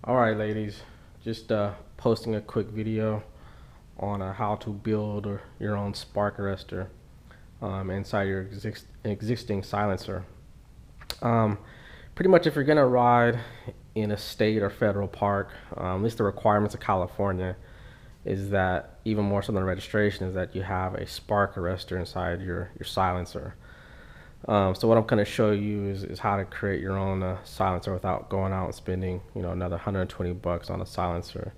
All right, ladies, just posting a quick video on how to build your own spark arrestor inside your existing silencer. Um, Pretty much if you're gonna ride in a state or federal park, at least the requirements of California is that, even more so than registration, is that you have a spark arrestor inside your silencer. So what I'm going to show you is how to create your own silencer without going out and spending another $120 on a silencer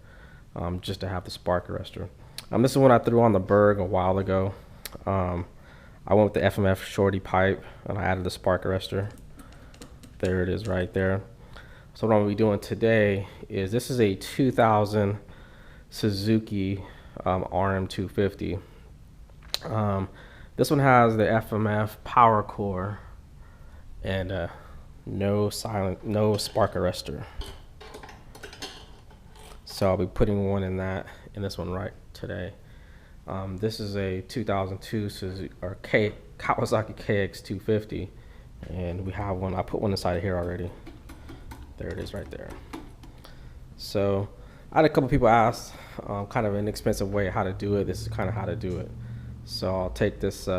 just to have the spark arrestor. This is one I threw on the Berg a while ago. I went with the FMF shorty pipe and I added the spark arrestor. There it is right there. So what I'm going to be doing today is, this is a 2000 Suzuki RM250. This one has the FMF power core and no spark arrestor. So I'll be putting one in this one right today. This is a 2002 Suzuki or Kawasaki KX250, and we have one. I put one inside of here already. There it is right there. So I had a couple people ask, kind of an inexpensive way how to do it. This is kind of how to do it. So I'll take this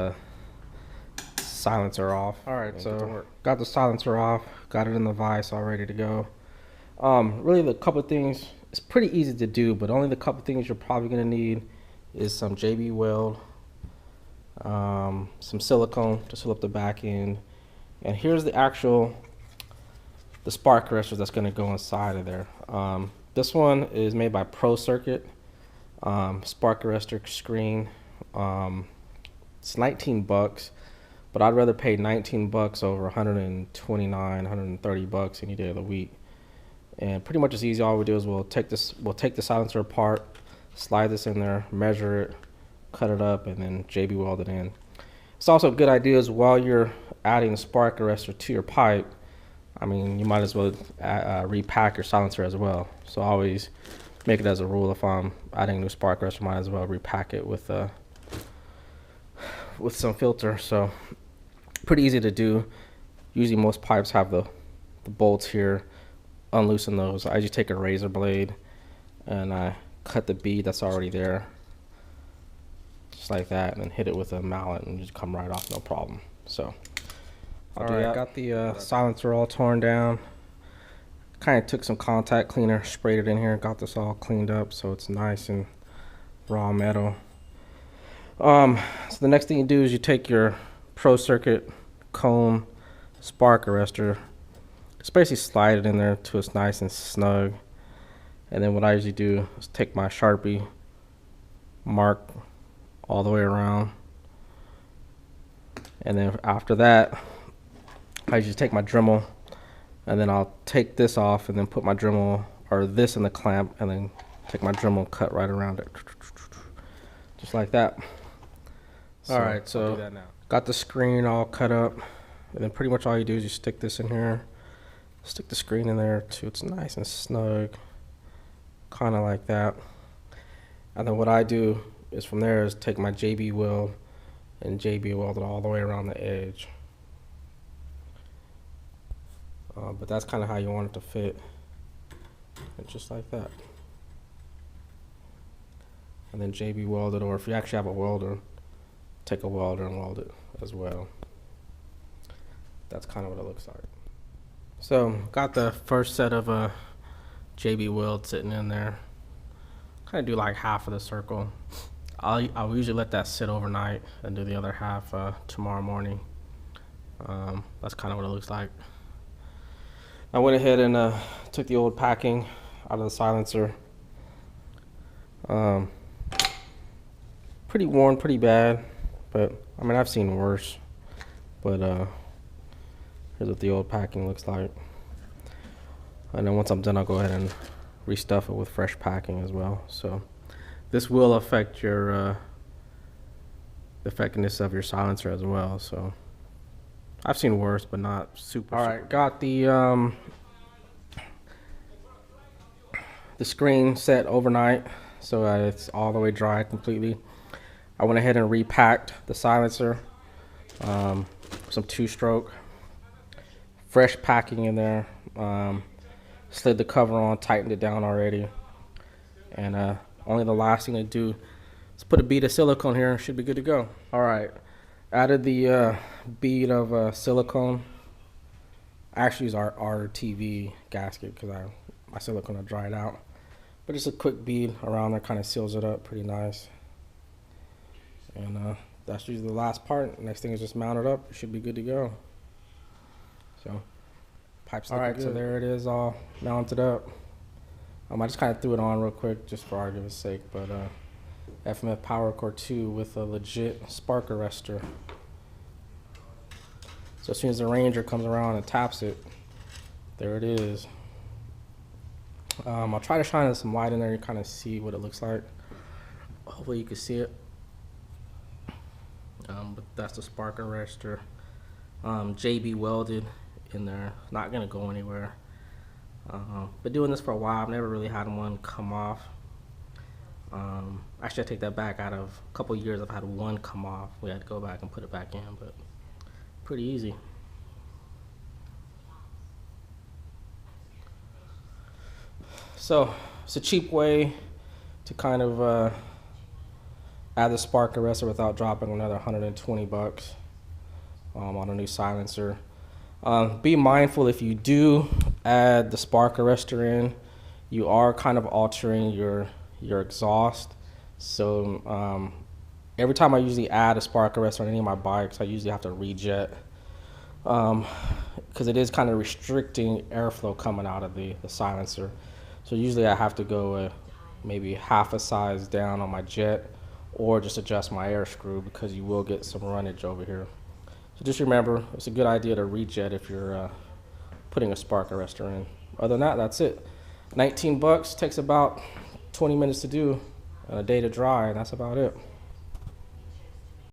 silencer off. All right, so got the silencer off, got it in the vise, all ready to go. Really, the couple of things, it's pretty easy to do, but only the couple of things you're probably gonna need is some JB weld, some silicone to seal up the back end, and here's the spark arrestor that's gonna go inside of there. This one is made by Pro Circuit, spark arrestor screen. It's 19 bucks, but I'd rather pay 19 bucks over 129, 130 bucks any day of the week. And pretty much as easy, all we do is we'll take the silencer apart, slide this in there, measure it, cut it up, and then JB weld it in. It's also a good idea is, while you're adding the spark arrestor to your pipe, I mean, you might as well repack your silencer as well. So I always make it as a rule, if I'm adding a new spark arrestor, might as well repack it with some filter. So pretty easy to do. Usually most pipes have the bolts here. Unloosen those. I just take a razor blade and I cut the bead that's already there, just like that, and then hit it with a mallet and just come right off, no problem. So I'll do that. Got the silencer all torn down. Kind of took some contact cleaner, sprayed it in here, got this all cleaned up so it's nice and raw metal. So the next thing you do is you take your Pro Circuit cone spark arrestor, just basically slide it in there till it's nice and snug. And then what I usually do is take my Sharpie, mark all the way around, and then after that I usually take my Dremel, and then I'll take this off and then put my Dremel, or this in the clamp, and then take my Dremel, cut right around it, just like that. All right, so got the screen all cut up, and then pretty much all you do is you stick this in here, stick the screen in there too, it's nice and snug, kind of like that. And then what I do is, from there, is take my JB weld and JB weld it all the way around the edge. But that's kind of how you want it to fit, and just like that. And then JB weld it, or if you actually have a welder, take a welder and weld it as well. That's kind of what it looks like. So got the first set of JB weld sitting in there. Kind of do like half of the circle. I'll usually let that sit overnight and do the other half tomorrow morning. That's kind of what it looks like. I went ahead and took the old packing out of the silencer. Pretty worn, pretty bad, but I mean, I've seen worse. But here's what the old packing looks like. And then once I'm done, I'll go ahead and restuff it with fresh packing as well. So this will affect your the effectiveness of your silencer as well. So I've seen worse, but not super. All right, got the screen set overnight, so it's all the way dry completely. I went ahead and repacked the silencer, some 2-stroke, fresh packing in there. slid the cover on, tightened it down already. And only the last thing to do is put a bead of silicone here. Should be good to go. All right, added the bead of silicone. I actually use our RTV gasket because my silicone had dried out. But just a quick bead around there kind of seals it up pretty nice. And that's usually the last part. Next thing is just mount it up. It should be good to go. So, pipes. All right, so there it is, all mounted up. I just kind of threw it on real quick just for argument's sake, but FMF Power Core 2 with a legit spark arrestor. So as soon as the Ranger comes around and taps it, there it is. I'll try to shine some light in there and kind of see what it looks like. Hopefully you can see it. But that's the spark arrestor. JB welded in there. Not gonna go anywhere. Been doing this for a while. I've never really had one come off. Actually, I take that back. Out of a couple years, I've had one come off. We had to go back and put it back in, but pretty easy. So it's a cheap way to kind of add the spark arrestor without dropping another 120 bucks on a new silencer. Be mindful, if you do add the spark arrestor in, you are kind of altering your exhaust. So every time I usually add a spark arrestor on any of my bikes, I usually have to rejet because it is kind of restricting airflow coming out of the silencer. So usually I have to go maybe half a size down on my jet, or just adjust my air screw, because you will get some runnage over here. So just remember, it's a good idea to rejet if you're putting a spark arrestor in. Other than that, that's it. 19 bucks, takes about 20 minutes to do, and a day to dry, and that's about it.